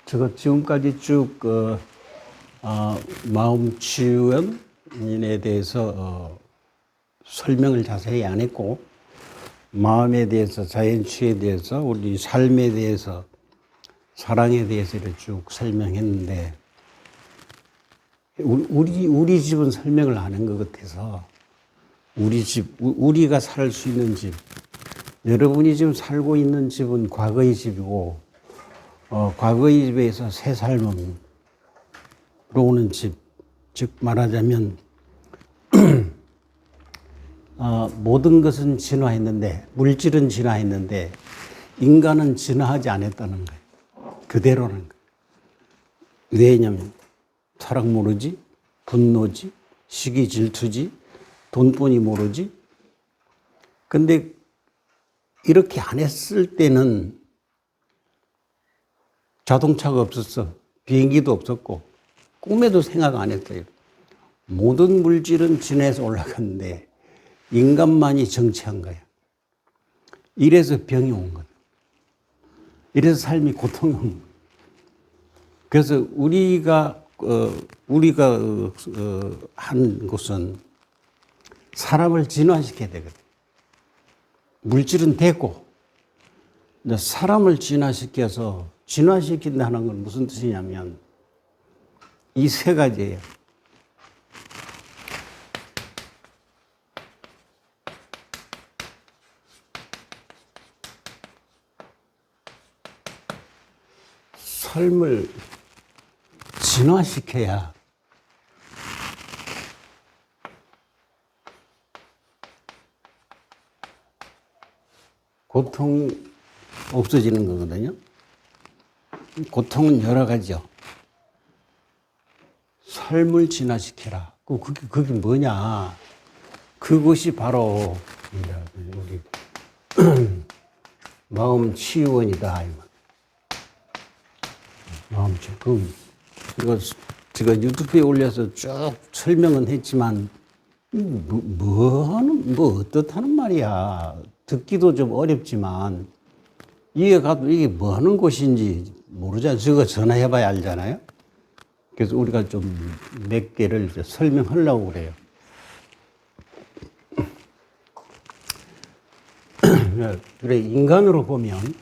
제가 지금까지 쭉 마음 치유원에 대해서 설명을 자세히 안 했고, 마음에 대해서, 자연치유에 대해서, 우리 삶에 대해서, 사랑에 대해서 이렇게 쭉 설명했는데, 우리 집은 설명을 안 한 것 같아서, 우리 집, 우리가 살 수 있는 집, 여러분이 지금 살고 있는 집은 과거의 집이고, 과거의 집에서 새 삶으로 오는 집, 즉 말하자면 모든 것은 진화했는데, 물질은 진화했는데 인간은 진화하지 않았다는 거예요. 그대로는 거예요. 왜냐면 사랑 모르지, 분노지, 시기 질투지, 돈뿐이 모르지. 근데 이렇게 안 했을 때는 자동차가 없었어. 비행기도 없었고, 꿈에도 생각 안 했어요. 모든 물질은 진해서 올라갔는데, 인간만이 정체한 거야. 이래서 병이 온 거야. 이래서 삶이 고통이 온 거야. 그래서 우리가 한 것은 사람을 진화시켜야 되거든. 물질은 됐고, 사람을 진화시킨다는 건 무슨 뜻이냐면, 이 세 가지예요. 삶을 진화시켜야 고통이 없어지는 거거든요. 고통은 여러 가지요. 삶을 진화시켜라. 그게 뭐냐? 그것이 바로 우리 마음 치유원이다. 마음 치유. 이거 제가 유튜브에 올려서 쭉 설명은 했지만 어떻다는 말이야. 듣기도 좀 어렵지만 이해가도 이게 뭐 하는 곳인지 모르잖아요. 저거 전화해봐야 알잖아요. 그래서 우리가 좀 몇 개를 설명하려고 그래요. 그래, 인간으로 보면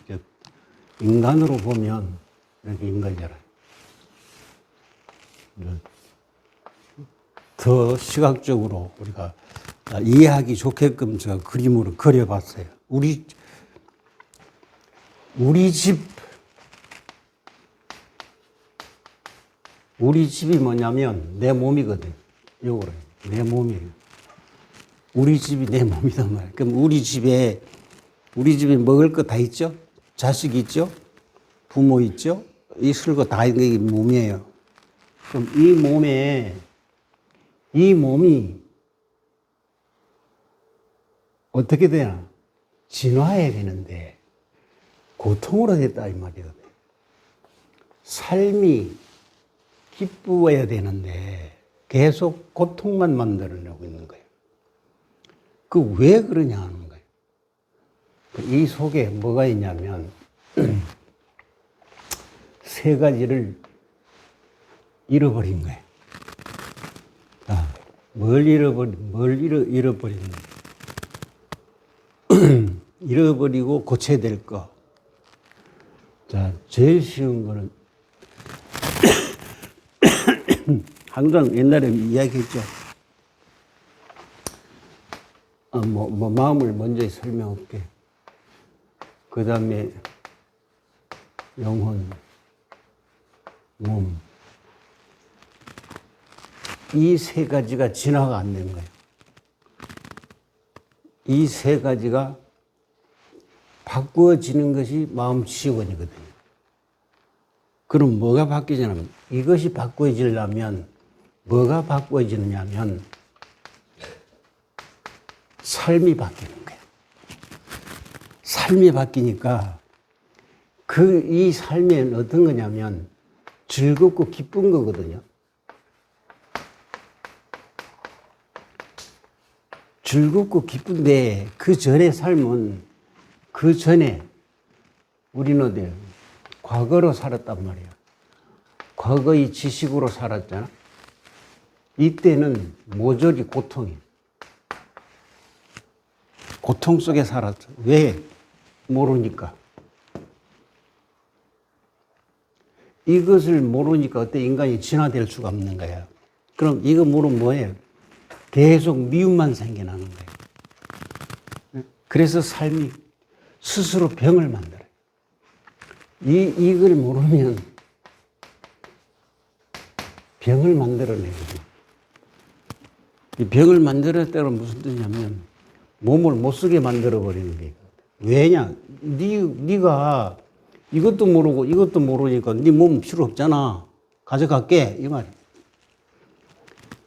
이렇게 인간이잖아요. 더 시각적으로 우리가 이해하기 좋게끔 제가 그림으로 그려봤어요. 우리 집이 뭐냐면 내 몸이거든. 요거를 내 몸이에요. 우리 집이 내 몸이단 말이에요. 그럼 우리 집에 먹을 거 다 있죠? 자식 있죠? 부모 있죠? 있을 거 다 있는 게 몸이에요. 그럼 이 몸이 어떻게 되나? 진화해야 되는데 고통으로 됐다 이 말이거든요. 삶이 기뻐야 되는데 계속 고통만 만들어내고 있는 거예요. 그 왜 그러냐 하는 거예요. 이 속에 뭐가 있냐면 세 가지를 잃어버린 거예요. 뭘 잃어버리는 잃어버리고 고쳐야 될 거. 자, 제일 쉬운 거는 항상 옛날에 이야기했죠. 마음을 먼저 설명할게. 그 다음에 영혼, 몸. 이 세 가지가 진화가 안 된 거예요. 이 세 가지가 바꾸어지는 것이 마음 치유원이거든요. 그럼 뭐가 바뀌냐면, 이것이 바꾸어지려면 뭐가 바꾸어지느냐면 삶이 바뀌는 거예요. 삶이 바뀌니까 이 삶에는 어떤 거냐면 즐겁고 기쁜 거거든요. 즐겁고 기쁜데 그 전에 삶은 우리는 과거로 살았단 말이야. 과거의 지식으로 살았잖아. 이때는 모조리 고통이야. 고통 속에 살았어. 왜? 모르니까. 이것을 모르니까 어때 인간이 진화될 수가 없는 거야. 그럼 이거 모르면 뭐예요? 계속 미움만 생겨나는 거예요. 그래서 삶이 스스로 병을 만들어요. 이걸 모르면 병을 만들어내거든요. 이 병을 만들었다는 무슨 뜻이냐면 몸을 못 쓰게 만들어버리는 거예요. 왜냐? 네가 이것도 모르고 이것도 모르니까 네 몸 필요 없잖아. 가져갈게. 이 말이야.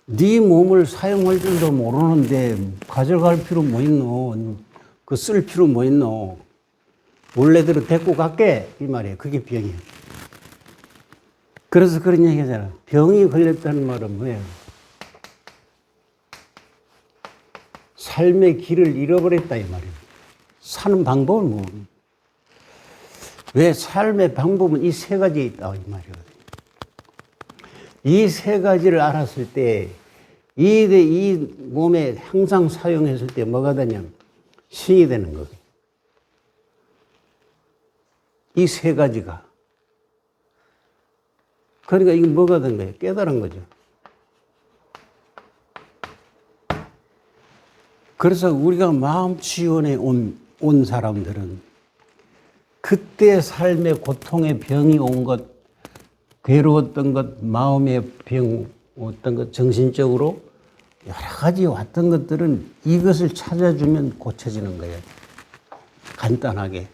네 몸을 사용할 줄도 모르는데 가져갈 필요 뭐 있노? 그 쓸 필요 뭐 있노? 원래대로 데리고 갈게. 이 말이에요. 그게 병이에요. 그래서 그런 얘기 하잖아. 병이 걸렸다는 말은 뭐예요? 삶의 길을 잃어버렸다 이 말이에요. 사는 방법은 뭐? 왜 삶의 방법은 이 세 가지에 있다 이 말이거든요. 이 세 가지를 알았을 때 이 몸에 항상 사용했을 때 뭐가 되냐면 신이 되는 거예요. 이 세 가지가. 그러니까 이게 뭐가 된 거예요? 깨달은 거죠. 그래서 우리가 마음치유원에 온 사람들은 그때 삶의 고통의 병이 온 것, 괴로웠던 것, 마음의 병, 어떤 것, 정신적으로 여러 가지 왔던 것들은 이것을 찾아주면 고쳐지는 거예요. 간단하게.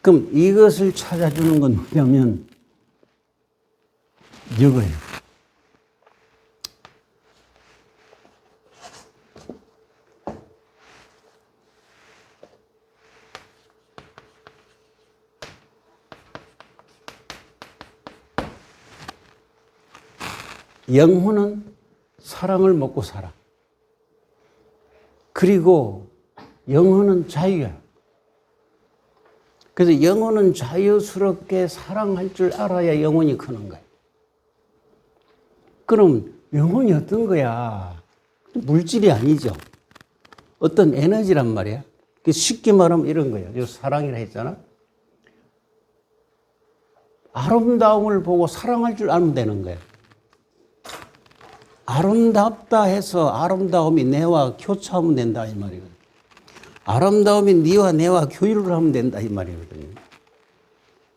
그럼 이것을 찾아주는 건 뭐냐면 이거예요. 영혼은 사랑을 먹고 살아. 그리고 영혼은 자유야. 그래서 영혼은 자유스럽게 사랑할 줄 알아야 영혼이 크는 거야. 그럼 영혼이 어떤 거야? 물질이 아니죠. 어떤 에너지란 말이야. 쉽게 말하면 이런 거예요. 사랑이라 했잖아. 아름다움을 보고 사랑할 줄 알면 되는 거야. 아름답다 해서 아름다움이 내와 교차하면 된다 이 말이거든요. 아름다움이 네와 내와 교류를 하면 된다 이 말이거든요.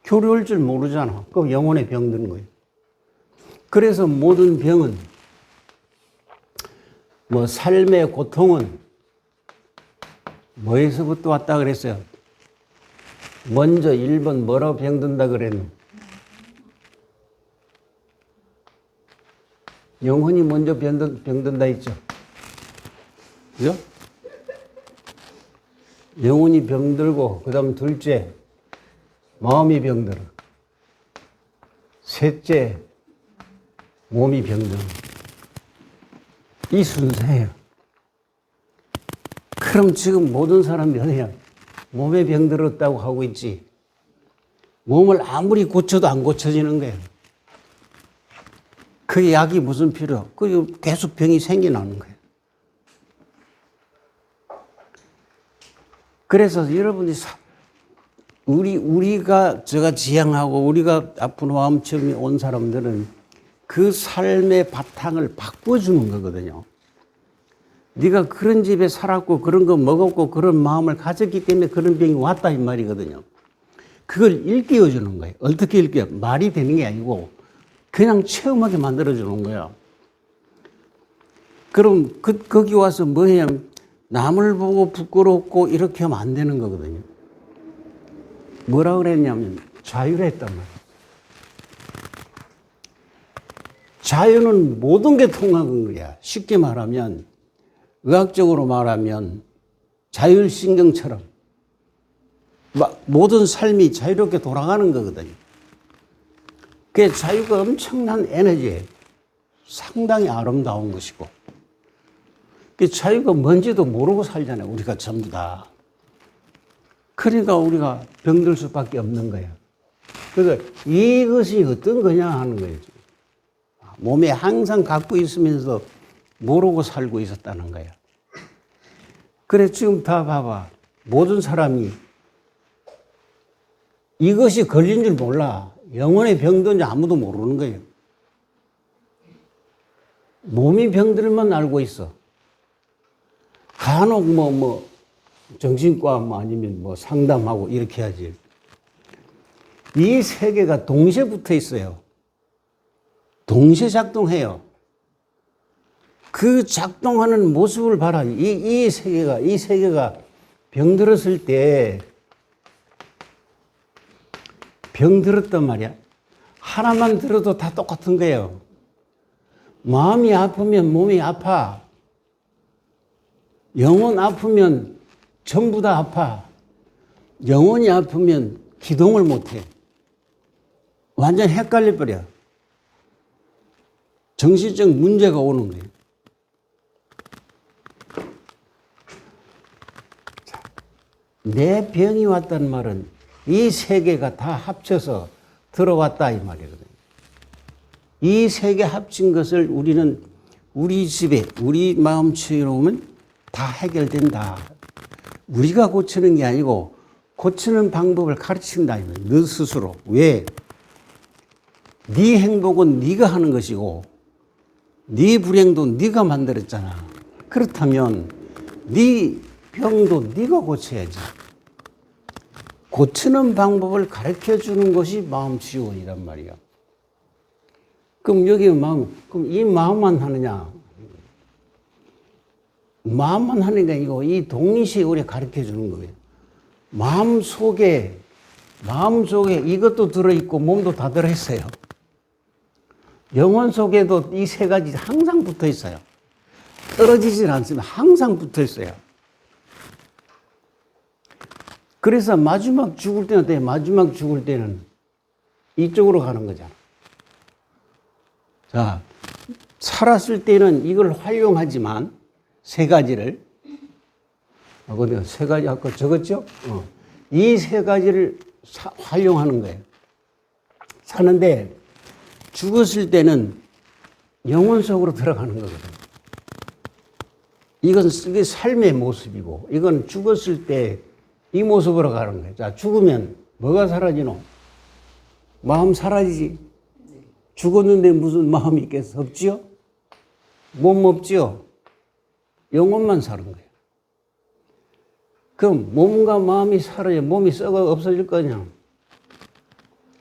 교류할 줄 모르잖아. 그럼 영혼의 병 드는 거예요. 그래서 모든 병은 뭐 삶의 고통은 뭐에서부터 왔다 그랬어요? 먼저 1번 뭐라고 병든다 그랬노? 영혼이 먼저 병든다 했죠. 그죠? 영혼이 병들고, 그 다음 둘째, 마음이 병들어. 셋째, 몸이 병들어. 이 순서예요. 그럼 지금 모든 사람이 어디야? 몸에 병들었다고 하고 있지. 몸을 아무리 고쳐도 안 고쳐지는 거예요. 그 약이 무슨 필요? 그 계속 병이 생겨나는 거예요. 그래서 여러분이 우리가 제가 지향하고 우리가 아픈 마음 처음에 온 사람들은 그 삶의 바탕을 바꿔주는 거거든요. 네가 그런 집에 살았고 그런 거 먹었고 그런 마음을 가졌기 때문에 그런 병이 왔다 이 말이거든요. 그걸 일깨워주는 거예요. 어떻게 일깨워? 말이 되는 게 아니고 그냥 체험하게 만들어주는 거야. 그럼 거기 와서 뭐 해야 남을 보고 부끄럽고 이렇게 하면 안 되는 거거든요. 뭐라 그랬냐면 자유를 했단 말이야. 자유는 모든 게 통하는 거야. 쉽게 말하면 의학적으로 말하면 자율신경처럼 모든 삶이 자유롭게 돌아가는 거거든요. 그 자유가 엄청난 에너지예요. 상당히 아름다운 것이고. 그 자유가 뭔지도 모르고 살잖아요. 우리가 전부 다. 그러니까 우리가 병들 수밖에 없는 거예요. 그래서 이것이 어떤 거냐 하는 거예요. 몸에 항상 갖고 있으면서 모르고 살고 있었다는 거야. 그래, 지금 다 봐봐. 모든 사람이 이것이 걸린 줄 몰라. 영혼의 병든지 아무도 모르는 거예요. 몸이 병들만 알고 있어. 간혹 정신과 아니면 상담하고 이렇게 하지. 이 세 개가 동시에 붙어 있어요. 동시에 작동해요. 그 작동하는 모습을 봐라. 이 세 개가 병들었을 때, 병들었단 말이야. 하나만 들어도 다 똑같은 거예요. 마음이 아프면 몸이 아파. 영혼 아프면 전부 다 아파. 영혼이 아프면 기동을 못해. 완전 헷갈려 버려. 정신적 문제가 오는 거예요. 자, 내 병이 왔다는 말은 이 세 개가 다 합쳐서 들어왔다 이 말이거든요. 이 세 개 합친 것을 우리는 우리 집에 우리 마음 치유로우면 다 해결된다. 우리가 고치는 게 아니고 고치는 방법을 가르친다 이 말이에요. 너 스스로. 왜? 네 행복은 네가 하는 것이고 네 불행도 네가 만들었잖아. 그렇다면 네 병도 네가 고쳐야지. 고치는 방법을 가르쳐 주는 것이 마음치유원이란 말이야. 그럼 여기 그럼 이 마음만 하느냐? 마음만 하는 게 아니고 이 동시에 우리 가르쳐 주는 거예요. 마음 속에 이것도 들어있고 몸도 다 들어있어요. 영혼 속에도 이 세 가지 항상 붙어 있어요. 떨어지질 않습니다. 항상 붙어 있어요. 그래서 마지막 죽을 때는 이쪽으로 가는 거잖아. 자, 살았을 때는 이걸 활용하지만 세 가지를 세 가지 아까 적었죠? 이 세 가지를 활용하는 거예요. 사는데 죽었을 때는 영혼 속으로 들어가는 거거든요. 이게 삶의 모습이고 이건 죽었을 때 이 모습으로 가는 거예요. 자, 죽으면 뭐가 사라지노? 마음 사라지지. 죽었는데 무슨 마음이 있겠어? 없지요? 몸 없지요? 영혼만 사는 거예요. 그럼 몸과 마음이 사라져 몸이 썩어 없어질 거냐?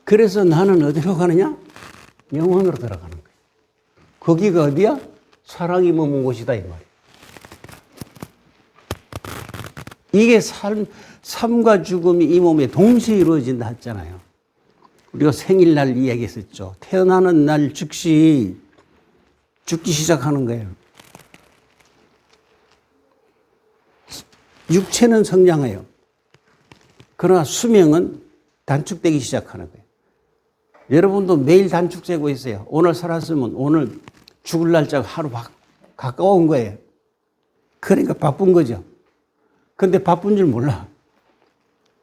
그래서 나는 어디로 가느냐? 영혼으로 들어가는 거예요. 거기가 어디야? 사랑이 머문 곳이다 이 말이에요. 이게 삶과 죽음이 이 몸에 동시에 이루어진다 했잖아요. 우리가 생일날 이야기했었죠. 태어나는 날 즉시 죽기 시작하는 거예요. 육체는 성장해요. 그러나 수명은 단축되기 시작하는 거예요. 여러분도 매일 단축 재고 있어요. 오늘 살았으면 오늘 죽을 날짜가 하루 가까운 거예요. 그러니까 바쁜 거죠. 근데 바쁜 줄 몰라.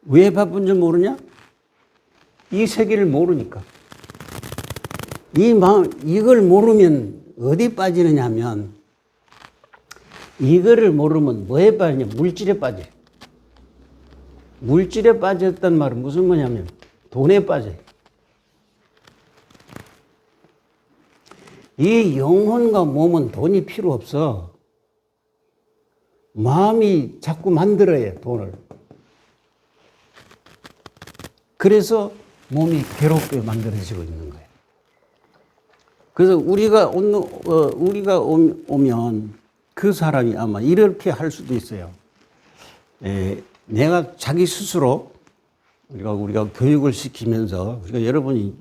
왜 바쁜 줄 모르냐? 이 세계를 모르니까. 이걸 모르면 어디 빠지느냐 하면 이거를 모르면 뭐에 빠지냐? 물질에 빠져요. 물질에 빠졌단 말은 무슨 말이냐면 돈에 빠져요. 이 영혼과 몸은 돈이 필요 없어. 마음이 자꾸 만들어야 돈을. 그래서 몸이 괴롭게 만들어지고 있는 거예요. 그래서 우리가 오면 그 사람이 아마 이렇게 할 수도 있어요. 내가 자기 스스로 우리가 교육을 시키면서 여러분이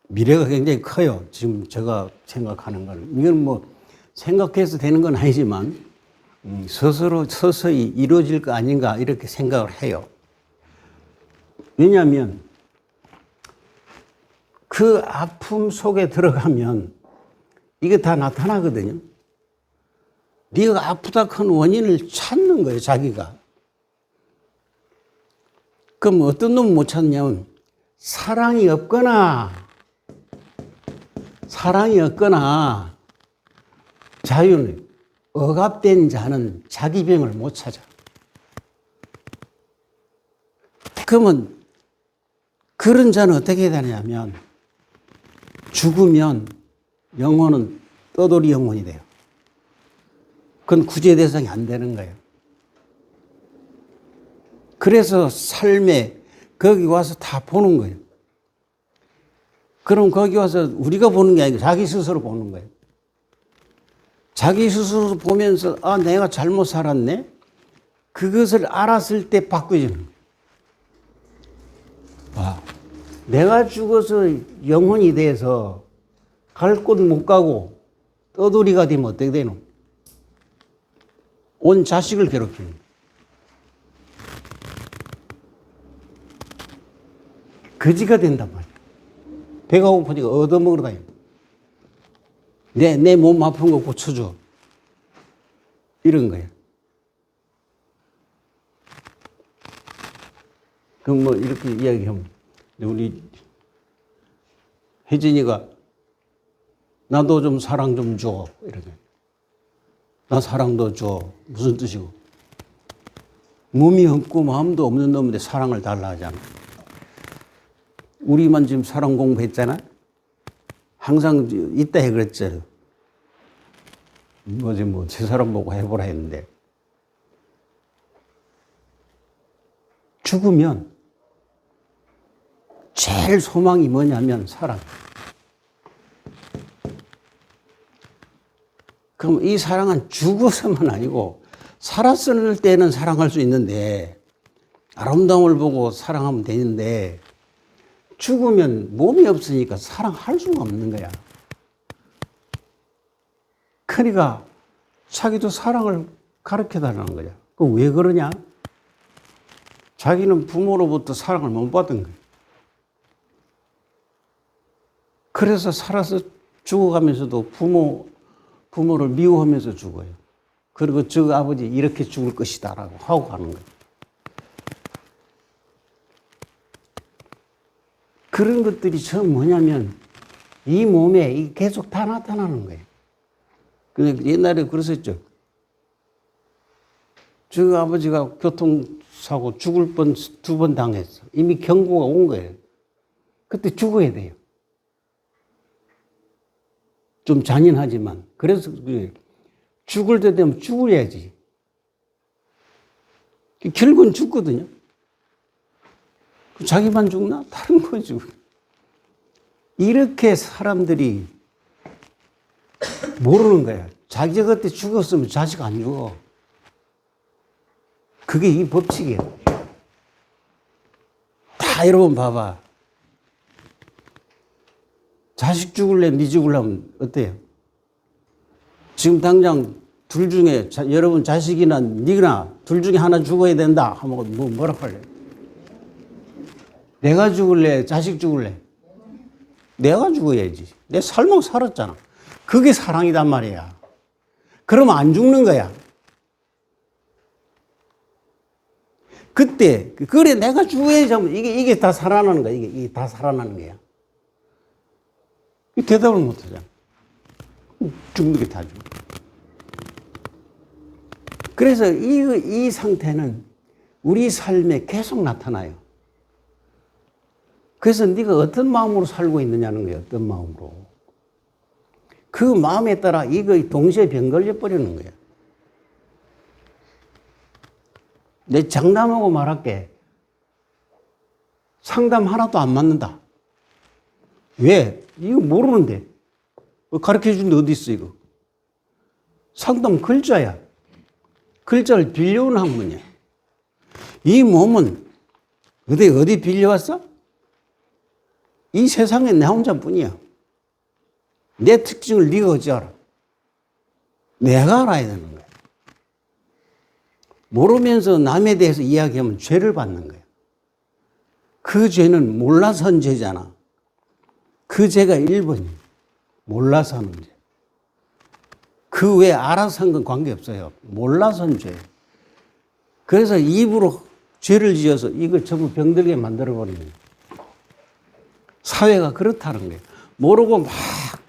미래가 굉장히 커요. 지금 제가 생각하는 거는. 이건 생각해서 되는 건 아니지만 서서히 이루어질 거 아닌가 이렇게 생각을 해요. 왜냐하면 그 아픔 속에 들어가면 이게 다 나타나거든요. 네가 아프다 큰 원인을 찾는 거예요, 자기가. 그럼 어떤 놈은 못 찾냐면 사랑이 없거나 자유는 억압된 자는 자기 병을 못 찾아. 그러면 그런 자는 어떻게 되냐면 죽으면 영혼은 떠돌이 영혼이 돼요. 그건 구제 대상이 안 되는 거예요. 그래서 삶에 거기 와서 다 보는 거예요. 그럼 거기 와서 우리가 보는 게 아니고 자기 스스로 보는 거예요. 자기 스스로 보면서 아 내가 잘못 살았네. 그것을 알았을 때 바꾸지는 거예요. 아, 내가 죽어서 영혼이 돼서 갈 곳 못 가고 떠돌이가 되면 어떻게 되노? 온 자식을 괴롭히는 거예요. 거지가 된단 말이야. 배가 고프니까 얻어먹으러 다녀. 내 몸 아픈 거 고쳐줘. 이런 거야. 그럼 뭐 이렇게 이야기하면 우리 혜진이가 나도 좀 사랑 좀 줘. 이렇게. 나 사랑도 줘. 무슨 뜻이고? 몸이 없고 마음도 없는 놈인데 사랑을 달라 하잖아. 우리만 지금 사랑 공부했잖아. 항상 이따 해 그랬잖아. 뭐지 제 사람 보고 해보라 했는데 죽으면 제일 소망이 뭐냐면 사랑. 그럼 이 사랑은 죽어서만 아니고 살았을 때는 사랑할 수 있는데 아름다움을 보고 사랑하면 되는데 죽으면 몸이 없으니까 사랑할 수가 없는 거야. 그러니까 자기도 사랑을 가르쳐달라는 거야. 그 왜 그러냐? 자기는 부모로부터 사랑을 못 받은 거야. 그래서 살아서 죽어가면서도 부모를 미워하면서 죽어요. 그리고 저 아버지 이렇게 죽을 것이다라고 하고 가는 거예요. 그런 것들이 전 뭐냐면 이 몸에 계속 다 나타나는 거예요. 근데 옛날에 그랬었죠. 저 아버지가 교통사고 죽을 뻔 2번 당했어. 이미 경고가 온 거예요. 그때 죽어야 돼요. 좀 잔인하지만. 그래서 죽을 때 되면 죽어야지. 결국은 죽거든요. 자기만 죽나? 다른 거 죽어. 이렇게 사람들이 모르는 거야. 자기가 그때 죽었으면 자식 안 죽어. 그게 이 법칙이에요. 다 여러분 봐봐. 자식 죽을래, 니 죽으려면 어때요? 지금 당장 둘 중에 여러분 자식이나 니나 둘 중에 하나 죽어야 된다 하면 뭐라고 할래? 내가 죽을래, 자식 죽을래? 내가 죽어야지. 내 삶을 살았잖아. 그게 사랑이단 말이야. 그러면 안 죽는 거야. 그때 그래 내가 죽어야지 하면 이게 다 살아나는 거야. 이게 다 살아나는 거야. 대답을 못 하잖아. 죽는 게 다 죽어. 그래서 이 상태는 우리 삶에 계속 나타나요. 그래서 네가 어떤 마음으로 살고 있느냐는 거예요. 어떤 마음으로. 그 마음에 따라 이거 동시에 병 걸려 버리는 거예요. 내 장담하고 말할게. 상담 하나도 안 맞는다. 왜? 이거 모르는데. 가르쳐 준 데 어디 있어, 이거? 상담 글자야. 글자를 빌려온 학문이야. 이 몸은 어디 빌려왔어? 이 세상에 나 혼자뿐이야. 내 특징을 네가 어찌 알아? 내가 알아야 되는 거야. 모르면서 남에 대해서 이야기하면 죄를 받는 거야. 그 죄는 몰라서 한 죄잖아. 그 죄가 1번이야. 몰라서 하는 죄. 그 외에 알아서 한 건 관계없어요. 몰라서 한 죄. 그래서 입으로 죄를 지어서 이걸 전부 병들게 만들어버리는 거예요. 사회가 그렇다는 거예요. 모르고 막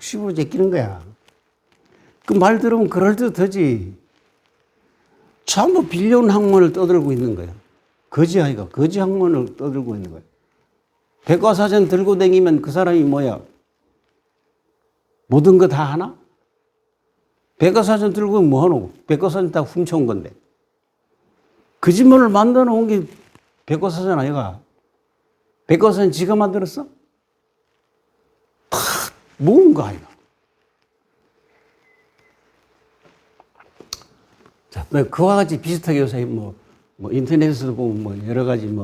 씹어 제끼는 거야. 그 말 들으면 그럴듯하지. 전부 빌려온 학문을 떠들고 있는 거예요. 거지 아이가 거지 학문을 떠들고 있는 거예요. 백과사전 들고 다니면 그 사람이 뭐야? 모든 거 다 하나? 백과사전 들고 뭐 하노? 백과사전 다 훔쳐온 건데. 거짓말을 만들어 놓은 게 백과사전 아이가? 백과사전 지가 만들었어? 다 모은 거 아이가? 자, 그와 같이 비슷하게 요새 뭐 인터넷에서 보면 뭐 여러 가지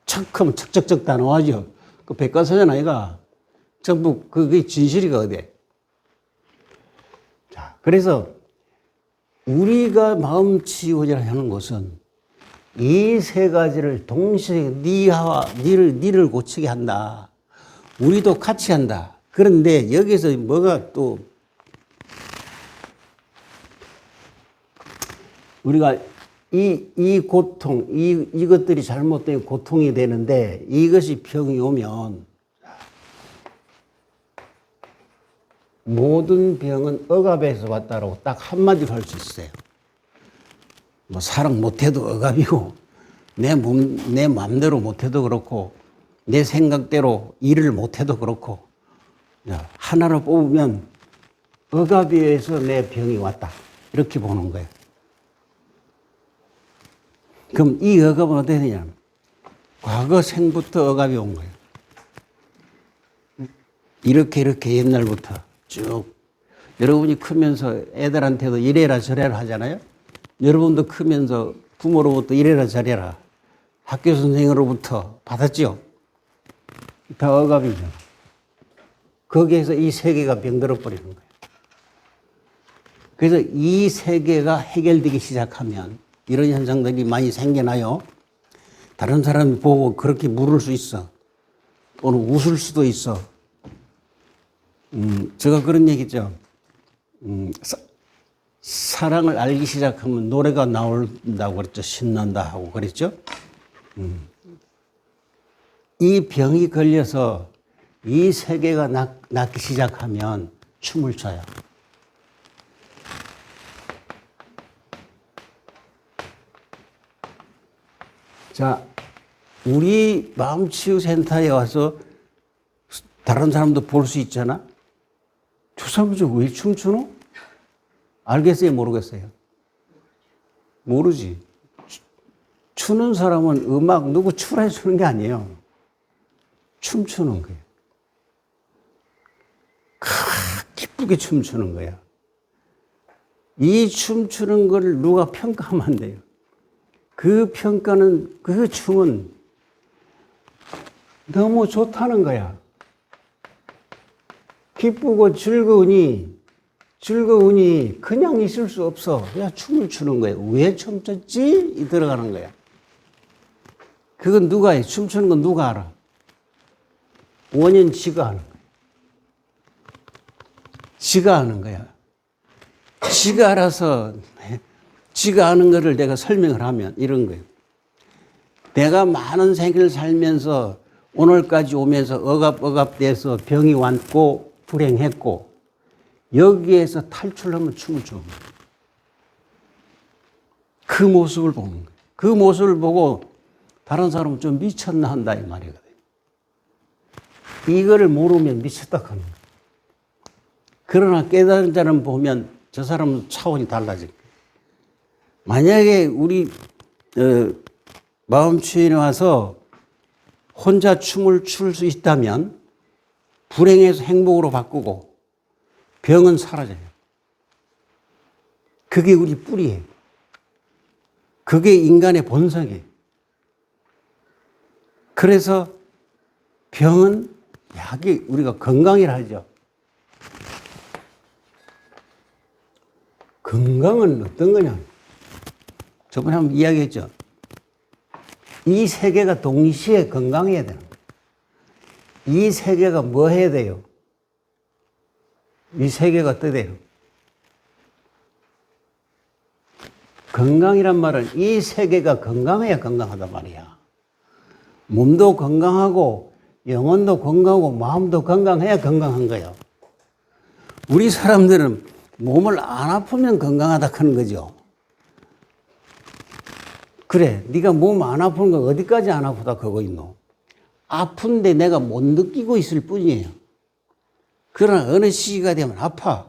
척하면 척척척 다 나와죠. 그 백과사전 아이가? 전부 그게 진실이거든. 자, 그래서 우리가 마음치유자 하는 것은 이 세 가지를 동시에 니를 고치게 한다. 우리도 같이 한다. 그런데 여기서 뭐가 또 우리가 이 고통, 이것들이 잘못된 고통이 되는데 이것이 병이 오면 모든 병은 억압에서 왔다라고 딱 한마디로 할 수 있어요. 뭐 사랑 못해도 억압이고 내 마음대로 못해도 그렇고 내 생각대로 일을 못해도 그렇고 하나로 뽑으면 억압에 의해서 내 병이 왔다. 이렇게 보는 거예요. 그럼 이 억압은 어떻게 되냐? 과거 생부터 억압이 온 거예요. 이렇게 옛날부터 쭉 여러분이 크면서 애들한테도 이래라 저래라 하잖아요. 여러분도 크면서 부모로부터 이래라 저래라 학교 선생으로부터 받았죠. 다 억압이죠. 거기에서 이 세계가 병들어 버리는 거예요. 그래서 이 세계가 해결되기 시작하면 이런 현상들이 많이 생겨나요. 다른 사람이 보고 그렇게 물을 수 있어. 또는 웃을 수도 있어. 제가 그런 얘기죠. 사랑을 알기 시작하면 노래가 나온다고 그랬죠. 신난다 하고 그랬죠. 이 병이 걸려서 이 세계가 낫기 시작하면 춤을 춰요. 자, 우리 마음치유센터에 와서 다른 사람도 볼 수 있잖아. 저 사람은 왜 춤추노? 알겠어요? 모르겠어요? 모르지. 추는 사람은 음악 누구 추라 해주는 게 아니에요. 춤추는 거예요. 기쁘게 춤추는 거야. 이 춤추는 걸 누가 평가하면 안 돼요. 그 평가는, 그 춤은 너무 좋다는 거야. 기쁘고 즐거우니 그냥 있을 수 없어. 야, 춤을 추는 거야. 왜 춤췄지? 이 들어가는 거야. 그건 누가 해? 춤추는 건 누가 알아? 원인 지가 하는 거야. 지가 하는 거야. 지가 알아서, 지가 아는 거를 내가 설명을 하면 이런 거예요. 내가 많은 생을 살면서 오늘까지 오면서 억압돼서 병이 왔고 불행했고 여기에서 탈출하면 춤을 춰. 그 모습을 보는 거예요. 그 모습을 보고 다른 사람은 좀 미쳤나 한다 이 말이거든요. 이거를 모르면 미쳤다 하는 거예요. 그러나 깨달은 자는 보면 저 사람은 차원이 달라질 거예요. 만약에 우리 마음치유에 와서 혼자 춤을 출 수 있다면 불행에서 행복으로 바꾸고 병은 사라져요. 그게 우리 뿌리예요. 그게 인간의 본성이에요. 그래서 병은 약이 우리가 건강이라 하죠. 건강은 어떤 거냐? 저번에 한번 이야기했죠. 이 세계가 동시에 건강해야 되는 거예요. 이 세계가 뭐 해야 돼요? 이 세계가 어떻게 돼요? 건강이란 말은 이 세계가 건강해야 건강하단 말이야. 몸도 건강하고 영혼도 건강하고 마음도 건강해야 건강한 거예요. 우리 사람들은 몸을 안 아프면 건강하다 하는 거죠. 그래, 네가 몸 안 아프는 거 어디까지 안 아프다 그거 있노? 아픈데 내가 못 느끼고 있을 뿐이에요. 그러나 어느 시기가 되면 아파.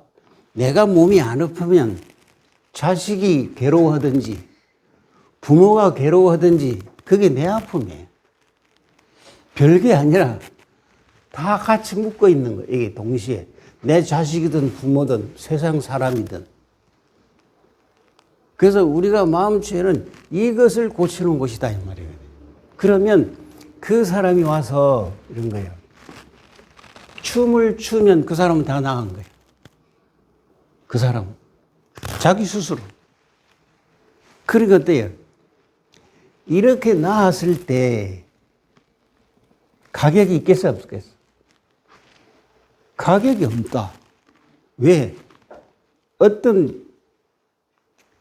내가 몸이 안 아프면 자식이 괴로워하든지 부모가 괴로워하든지 그게 내 아픔이에요. 별게 아니라 다 같이 묶어 있는 거예요. 이게 동시에. 내 자식이든 부모든 세상 사람이든. 그래서 우리가 마음치에는 이것을 고치는 곳이다 이 말이에요. 그러면 그 사람이 와서 이런 거예요. 춤을 추면 그 사람은 다 나은 거예요. 그 사람은. 자기 스스로. 그러니까 어때요? 이렇게 나았을 때 가격이 있겠어 없겠어? 가격이 없다. 왜? 어떤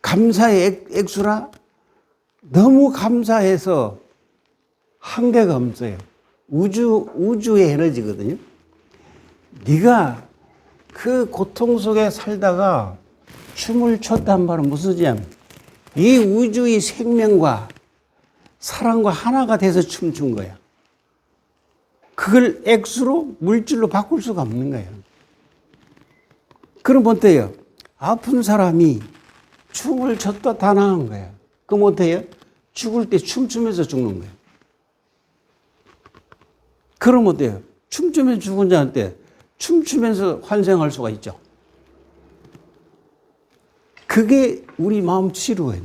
감사의 액수라 너무 감사해서 한계가 없어요. 우주의 에너지거든요. 네가 그 고통 속에 살다가 춤을 췄단 말은 무슨 소리냐면 이 우주의 생명과 사랑과 하나가 돼서 춤춘 거야. 그걸 액수로 물질로 바꿀 수가 없는 거예요. 그럼 어때요? 아픈 사람이 춤을 췄다 다 나은 거예요. 그럼 어때요? 죽을 때 춤추면서 죽는 거예요. 그럼 어때요? 춤추면서 죽은 자한테 춤추면서 환생할 수가 있죠. 그게 우리 마음 치료예요.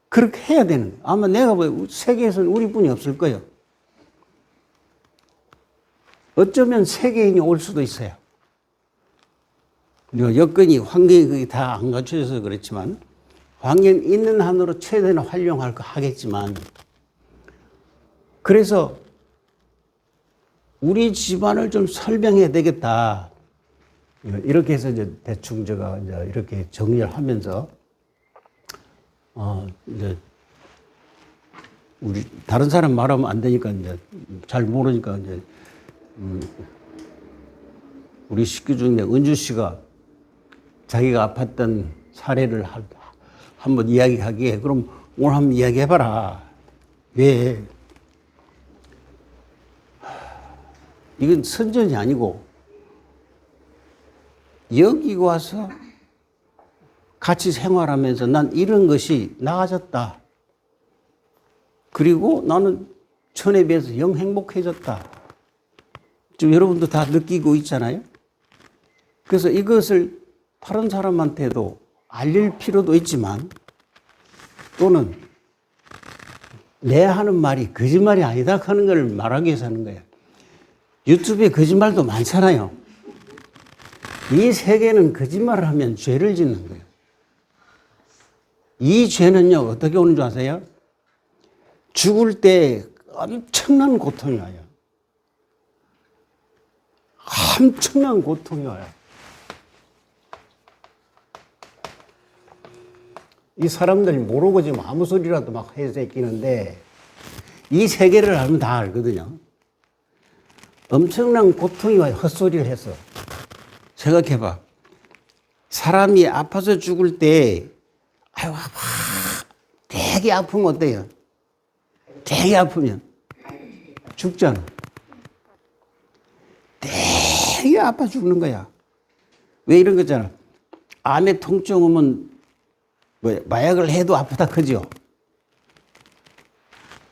그렇게 해야 되는 거예요. 아마 내가 세계에서는 우리뿐이 없을 거예요. 어쩌면 세계인이 올 수도 있어요. 여건이 환경이 다 안 갖춰져서 그렇지만 환경 있는 한으로 최대한 활용할 거 하겠지만 그래서 우리 집안을 좀 설명해야 되겠다. 이렇게 해서 이제 대충 제가 이제 이렇게 정리를 하면서 이제 우리 다른 사람 말하면 안 되니까 이제 잘 모르니까 이제 우리 식구 중에 은주 씨가 자기가 아팠던 사례를 한번 이야기하기에 그럼 오늘 한번 이야기해봐라. 왜? 이건 선전이 아니고 여기 와서 같이 생활하면서 난 이런 것이 나아졌다. 그리고 나는 전에 비해서 영 행복해졌다. 지금 여러분도 다 느끼고 있잖아요. 그래서 이것을 다른 사람한테도 알릴 필요도 있지만 또는 내 하는 말이 거짓말이 아니다 하는 걸 말하기 위해서 하는 거예요. 유튜브에 거짓말도 많잖아요. 이 세계는 거짓말을 하면 죄를 짓는 거예요. 이 죄는요, 어떻게 오는 줄 아세요? 죽을 때 엄청난 고통이 와요. 엄청난 고통이 와요. 이 사람들이 모르고 지금 아무 소리라도 막 해서 끼는데 이 세계를 알면 다 알거든요. 엄청난 고통이 와요. 헛소리를 해서. 생각해봐. 사람이 아파서 죽을 때 아유 아파. 되게 아프면 어때요? 되게 아프면 죽잖아. 되게 아파 죽는 거야. 왜 이런 거잖아. 암에 통증 오면 마약을 해도 아프다 그죠?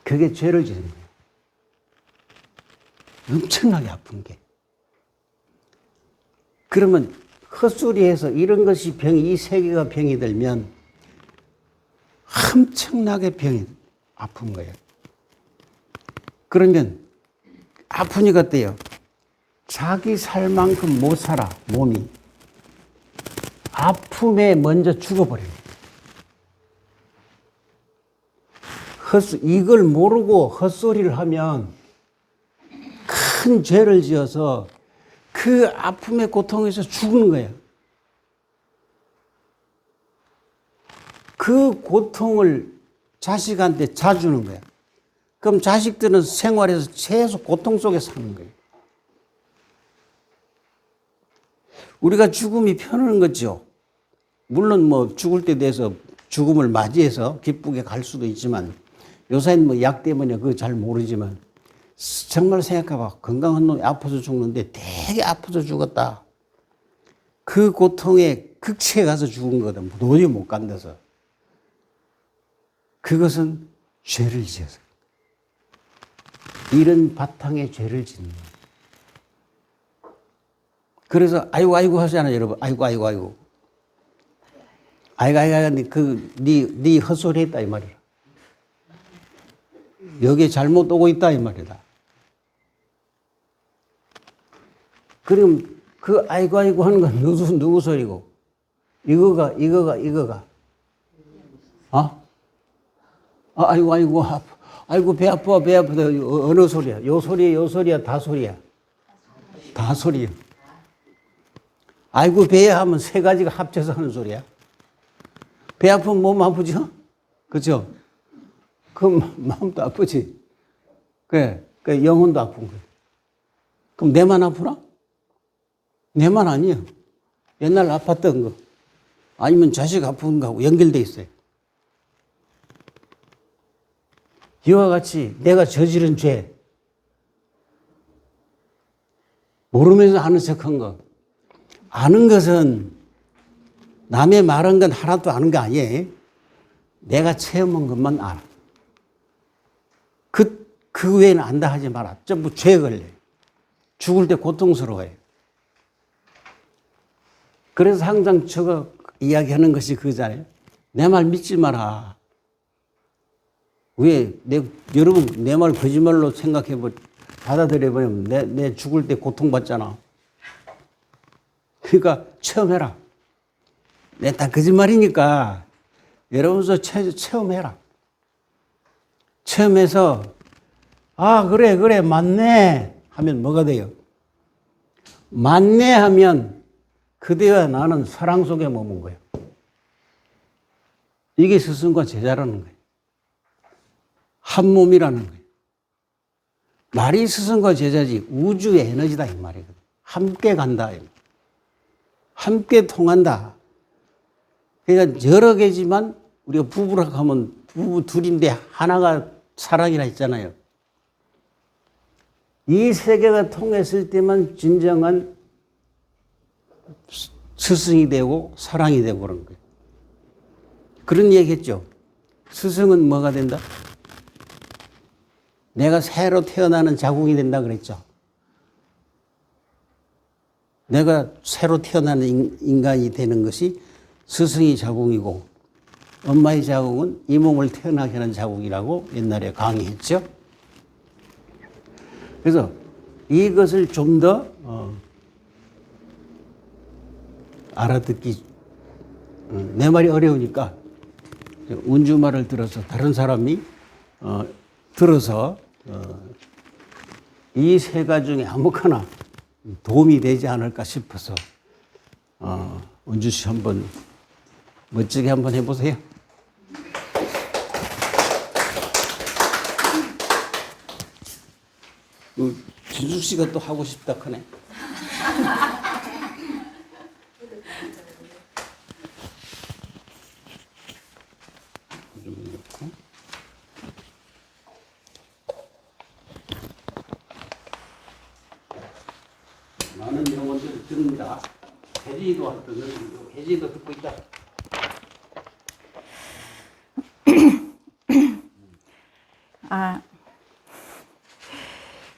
그게 죄를 지는 거예요. 엄청나게 아픈 게. 그러면 헛소리해서 이런 것이 병이, 이 세계가 병이 들면 엄청나게 병이 아픈 거예요. 그러면 아프니까 어때요? 자기 살 만큼 못 살아, 몸이. 아픔에 먼저 죽어버려요. 이걸 모르고 헛소리를 하면 큰 죄를 지어서 그 아픔의 고통에서 죽는 거예요. 그 고통을 자식한테 자주는 거야. 그럼 자식들은 생활에서 계속 고통 속에 사는 거예요. 우리가 죽음이 편한 거죠. 물론 뭐 죽을 때 돼서 죽음을 맞이해서 기쁘게 갈 수도 있지만 요새는 뭐 약 때문에 그거 잘 모르지만 정말 생각해봐. 건강한 놈이 아파서 죽는데 되게 아파서 죽었다. 그 고통에 극치에 가서 죽은 거거든. 도저히 못 간다서. 그것은 죄를 지어서. 이런 바탕에 죄를 짓는 거예요. 그래서 아이고 아이고 하잖아요, 여러분. 아이고 아이고 아이고. 아이고 아이고 네 헛소리 했다 이 말이야. 여기에 잘못 오고 있다 이 말이다. 그럼 그 아이고 아이고 하는 건 누구 소리고? 이거가. 아이고 아이고 아이고 배 아파 어느 소리야? 요 소리야 다 소리야. 다 소리야. 아이고 배야 하면 세 가지가 합쳐서 하는 소리야. 배 아프면 몸 아프죠? 그죠? 그럼 마음도 아프지. 그래, 영혼도 아픈 거야. 그럼 내만 아프나? 내만 아니야. 옛날 아팠던 거. 아니면 자식 아픈 거하고 연결돼 있어요. 이와 같이 내가 저지른 죄, 모르면서 아는 척한 거. 아는 것은 남의 말한 건 하나도 아는 거 아니에요. 내가 체험한 것만 알아. 그 외에는 안다 하지 마라. 전부 죄에 걸려요. 죽을 때 고통스러워요. 그래서 항상 저거 이야기하는 것이 그거잖아요. 내 말 믿지 마라. 왜? 여러분, 내 말 거짓말로 받아들여보면 내 죽을 때 고통받잖아. 그러니까 체험해라. 내 다 거짓말이니까 여러분도 체험해라. 체험해서 그래 맞네 하면 뭐가 돼요? 맞네 하면 그대와 나는 사랑 속에 머문 거예요. 이게 스승과 제자라는 거예요. 한 몸이라는 거예요. 말이 스승과 제자지 우주의 에너지다 이 말이거든. 함께 간다. 함께 통한다. 그러니까 여러 개지만 우리가 부부라 하면 부부 둘인데 하나가 사랑이라 했잖아요. 이 세 개가 통했을 때만 진정한 스승이 되고 사랑이 되고 그런 거예요. 그런 얘기 했죠. 스승은 뭐가 된다? 내가 새로 태어나는 자궁이 된다 그랬죠. 내가 새로 태어나는 인간이 되는 것이 스승의 자궁이고 엄마의 자궁은 이 몸을 태어나게 하는 자궁이라고 옛날에 강의했죠. 그래서 이것을 좀 더 알아듣기, 내 말이 어려우니까 운주 말을 들어서 다른 사람이 들어서 이 세 가지 중에 아무거나 도움이 되지 않을까 싶어서 운주 씨 한번 멋지게 한번 해보세요. 진숙 씨가 또 하고 싶다 하네. 많은 영혼들을 듣는다. 혜진이도 듣는, 혜진이도 듣고 있다.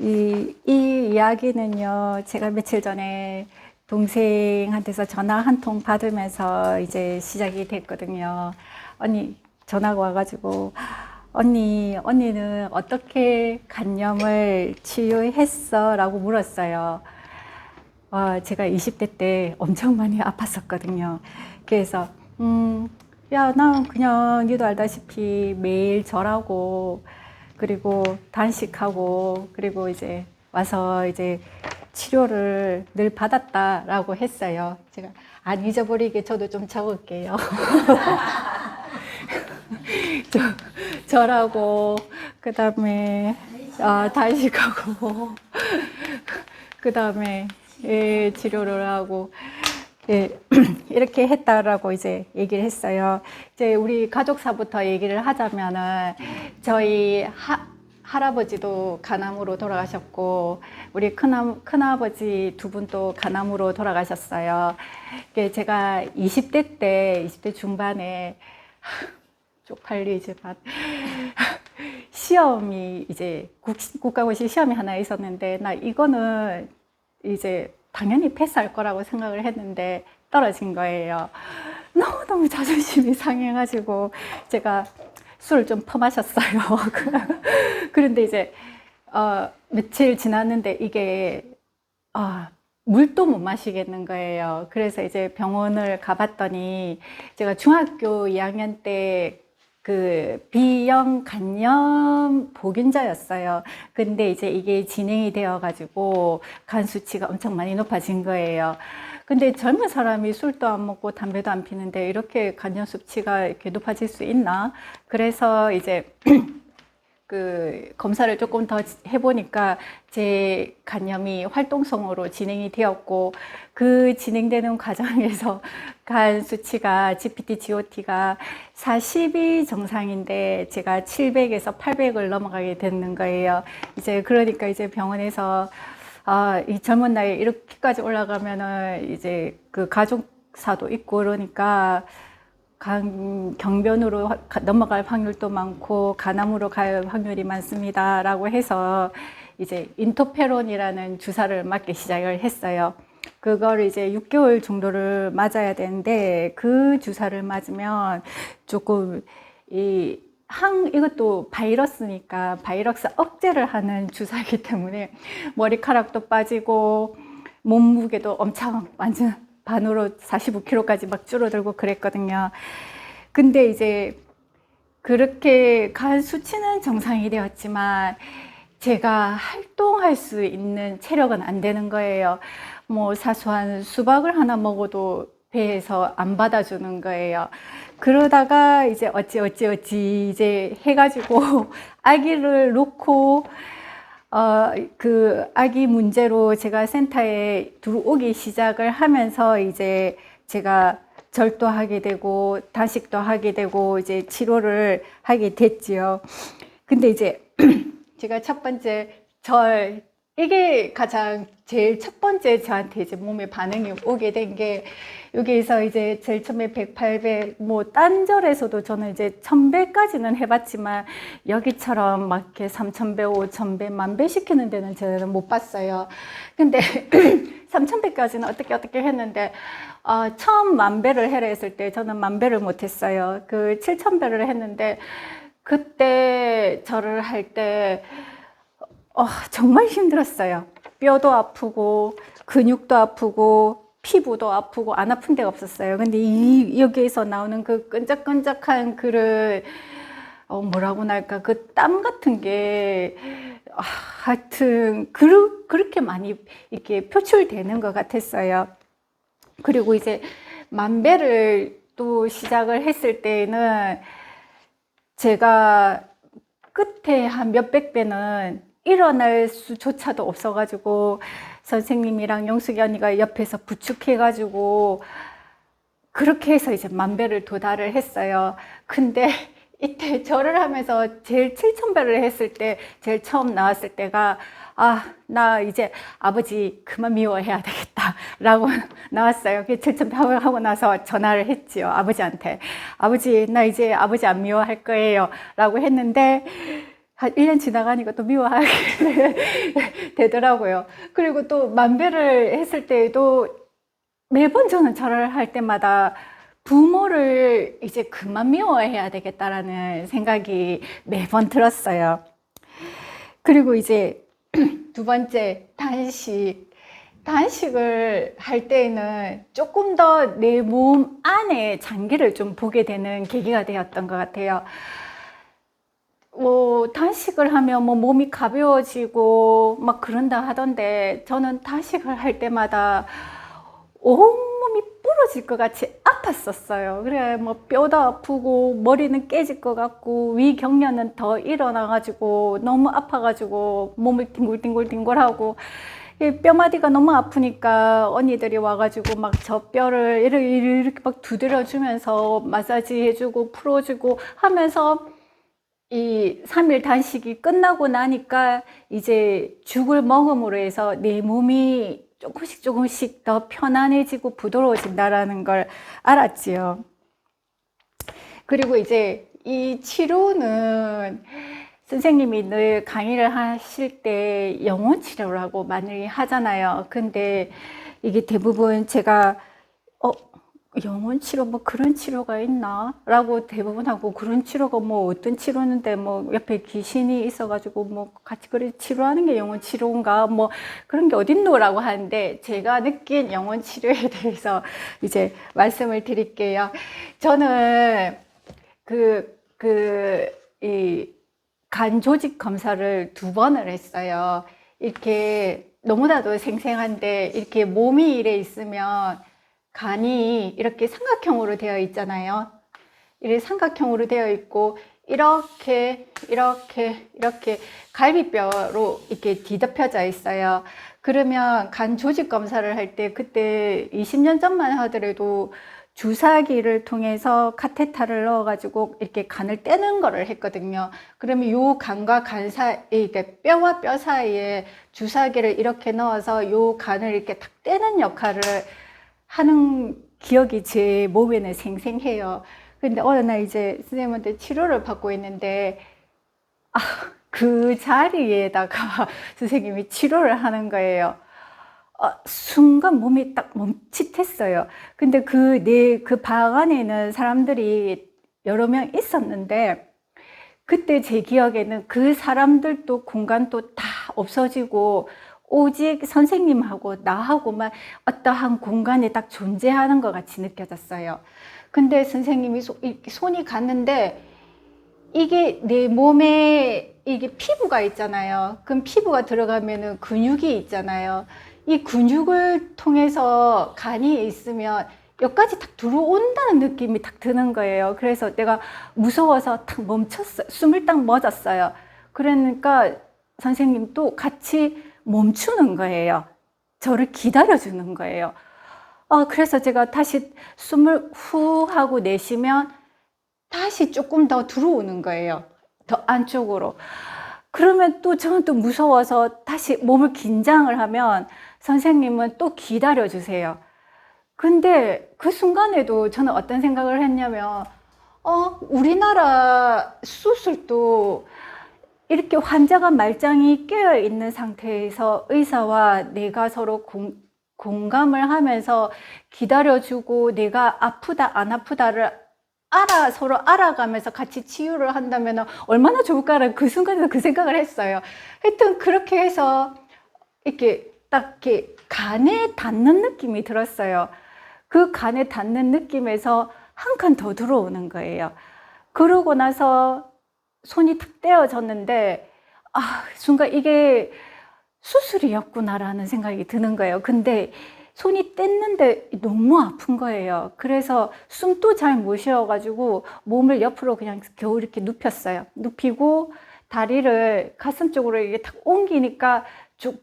이 이야기는요, 제가 며칠 전에 동생한테서 전화 한 통 받으면서 이제 시작이 됐거든요. 언니, 전화가 와가지고, 언니는 어떻게 간염을 치유했어? 라고 물었어요. 제가 20대 때 엄청 많이 아팠었거든요. 그래서, 야, 난 그냥 니도 알다시피 매일 절하고, 그리고 단식하고, 그리고 이제 와서 이제 치료를 늘 받았다라고 했어요. 제가 안 잊어버리게 저도 좀 적을게요. 절하고 그다음에 단식하고 그다음에 예, 치료를 하고 예, 이렇게 했다라고 이제 얘기를 했어요. 이제 우리 가족사부터 얘기를 하자면은 저희 할아버지도 간암으로 돌아가셨고 우리 큰아버지 두 분도 간암으로 돌아가셨어요. 제가 20대 중반에 쪽팔리지만 시험이 이제 국가고시 시험이 하나 있었는데 나 이거는 이제 당연히 패스할 거라고 생각을 했는데 떨어진 거예요. 너무너무 자존심이 상해가지고 제가 술을 좀 퍼마셨어요. 그런데 이제 며칠 지났는데 이게 물도 못 마시겠는 거예요. 그래서 이제 병원을 가봤더니 제가 중학교 2학년 때 그 B형 간염 보균자였어요. 근데 이제 이게 진행이 되어 가지고 간 수치가 엄청 많이 높아진 거예요. 근데 젊은 사람이 술도 안 먹고 담배도 안 피는데 이렇게 간염 수치가 이렇게 높아질 수 있나? 그래서 이제 그 검사를 조금 더 해보니까 제 간염이 활동성으로 진행이 되었고 그 진행되는 과정에서 간 수치가 GPT, GOT가 40이 정상인데 제가 700에서 800을 넘어가게 되는 거예요. 이제 그러니까 이제 병원에서 이 젊은 나이에 이렇게까지 올라가면은 이제 그 가족사도 있고 그러니까 경변으로 넘어갈 확률도 많고 간암으로 갈 확률이 많습니다 라고 해서 이제 인터페론이라는 주사를 맞기 시작을 했어요. 그걸 이제 6개월 정도를 맞아야 되는데 그 주사를 맞으면 조금 이것도 바이러스니까 바이러스 억제를 하는 주사이기 때문에 머리카락도 빠지고 몸무게도 엄청 완전 반으로 45kg까지 막 줄어들고 그랬거든요. 근데 이제 그렇게 간 수치는 정상이 되었지만 제가 활동할 수 있는 체력은 안 되는 거예요. 뭐 사소한 수박을 하나 먹어도 배에서 안 받아주는 거예요. 그러다가 이제 어찌 이제 해가지고 아기를 놓고 그 아기 문제로 제가 센터에 들어오기 시작을 하면서 이제 제가 절도 하게 되고 단식도 하게 되고 이제 치료를 하게 됐지요. 근데 이제 제가 첫 번째 이게 가장 제일 첫 번째 저한테 이제 몸에 반응이 오게 된 게 여기에서 이제 제일 처음에 100, 800, 뭐 딴 절에서도 저는 이제 1000배까지는 해봤지만 여기처럼 막 이렇게 3000배, 5000배, 10,000배 시키는 데는 저는 못 봤어요. 근데 3000배까지는 어떻게 했는데 처음 10,000배를 해라 했을 때 저는 10,000배를 못 했어요. 그 7000배를 했는데 그때 절을 할 때 정말 힘들었어요. 뼈도 아프고 근육도 아프고 피부도 아프고 안 아픈 데가 없었어요. 근데 여기에서 나오는 그 끈적끈적한 뭐라고 할까 그 땀 같은 게 하여튼 그렇게 많이 이렇게 표출되는 것 같았어요. 그리고 이제 10,000배를 또 시작을 했을 때는 제가 끝에 한 몇백 배는 일어날 수조차도 없어가지고 선생님이랑 영숙이 언니가 옆에서 부축해가지고 그렇게 해서 이제 10,000배를 도달을 했어요. 근데 이때 절을 하면서 제일 7,000배를 했을 때 제일 처음 나왔을 때가 나 이제 아버지 그만 미워해야 되겠다 라고 나왔어요. 7,000배 하고 나서 전화를 했지요. 아버지한테. 아버지 나 이제 아버지 안 미워할 거예요 라고 했는데 한 1년 지나가니까 또 미워하게 되더라고요. 그리고 또 10,000배를 했을 때에도 매번 저는 절을 할 때마다 부모를 이제 그만 미워해야 되겠다라는 생각이 매번 들었어요. 그리고 이제 두 번째, 단식을 할 때에는 조금 더 내 몸 안에 장기를 좀 보게 되는 계기가 되었던 것 같아요. 단식을 하면 몸이 가벼워지고 막 그런다 하던데 저는 단식을 할 때마다 온몸이 부러질 것 같이 아팠었어요. 그래, 뭐 뼈도 아프고 머리는 깨질 것 같고 위경련은 더 일어나가지고 너무 아파가지고 몸을 뒹굴뒹굴하고 뼈마디가 너무 아프니까 언니들이 와가지고 막 저 뼈를 이렇게 막 두드려주면서 마사지 해주고 풀어주고 하면서 이 3일 단식이 끝나고 나니까 이제 죽을 먹음으로 해서 내 몸이 조금씩 더 편안해지고 부드러워진다라는 걸 알았지요. 그리고 이제 이 치료는 선생님이 늘 강의를 하실 때 영혼 치료라고 많이 하잖아요. 근데 이게 대부분 제가 영혼 치료 뭐 그런 치료가 있나? 라고 대부분 하고 그런 치료가 뭐 어떤 치료인데 뭐 옆에 귀신이 있어가지고 뭐 같이 그래 치료하는 게 영혼 치료인가? 뭐 그런 게 어딨노? 라고 하는데 제가 느낀 영혼 치료에 대해서 이제 말씀을 드릴게요. 저는 이 간 조직 검사를 2번을 했어요. 이렇게 너무나도 생생한데 이렇게 몸이 이래 있으면 간이 이렇게 삼각형으로 되어 있잖아요. 이렇게 삼각형으로 되어 있고 이렇게 갈비뼈로 이렇게 뒤덮여져 있어요. 그러면 간 조직 검사를 할 때 그때 20년 전만 하더라도 주사기를 통해서 카테터를 넣어가지고 이렇게 간을 떼는 거를 했거든요. 그러면 요 간과 간 사이, 그러니까 뼈와 뼈 사이에 주사기를 이렇게 넣어서 요 간을 이렇게 탁 떼는 역할을 하는 기억이 제 몸에는 생생해요. 근데 어느 날 이제 선생님한테 치료를 받고 있는데, 그 자리에다가 선생님이 치료를 하는 거예요. 순간 몸이 딱 멈칫했어요. 근데 그 방 안에는 사람들이 여러 명 있었는데, 그때 제 기억에는 그 사람들도 공간도 다 없어지고, 오직 선생님하고 나하고만 어떠한 공간에 딱 존재하는 것 같이 느껴졌어요. 근데 선생님이 손이 갔는데, 이게 내 몸에 이게 피부가 있잖아요. 그럼 피부가 들어가면은 근육이 있잖아요. 이 근육을 통해서 간이 있으면 여기까지 딱 들어온다는 느낌이 딱 드는 거예요. 그래서 내가 무서워서 탁 멈췄어요. 숨을 딱 멎었어요. 그러니까 선생님도 같이 멈추는 거예요. 저를 기다려주는 거예요. 그래서 제가 다시 숨을 후 하고 내쉬면 다시 조금 더 들어오는 거예요. 더 안쪽으로. 그러면 또 저는 또 무서워서 다시 몸을 긴장을 하면 선생님은 또 기다려주세요. 근데 그 순간에도 저는 어떤 생각을 했냐면, 우리나라 수술도 이렇게 환자가 말짱이 깨어 있는 상태에서 의사와 내가 서로 공감을 하면서 기다려주고 내가 아프다 안 아프다를 서로 알아가면서 같이 치유를 한다면 얼마나 좋을까라는 그 순간에도 그 생각을 했어요. 하여튼 그렇게 해서 이렇게 딱 이렇게 간에 닿는 느낌이 들었어요. 그 간에 닿는 느낌에서 한 칸 더 들어오는 거예요. 그러고 나서 손이 탁 떼어졌는데, 순간 이게 수술이었구나라는 생각이 드는 거예요. 근데 손이 뗐는데 너무 아픈 거예요. 그래서 숨도 잘 못 쉬어가지고 몸을 옆으로 그냥 겨우 이렇게 눕혔어요. 눕히고 다리를 가슴 쪽으로 이게 탁 옮기니까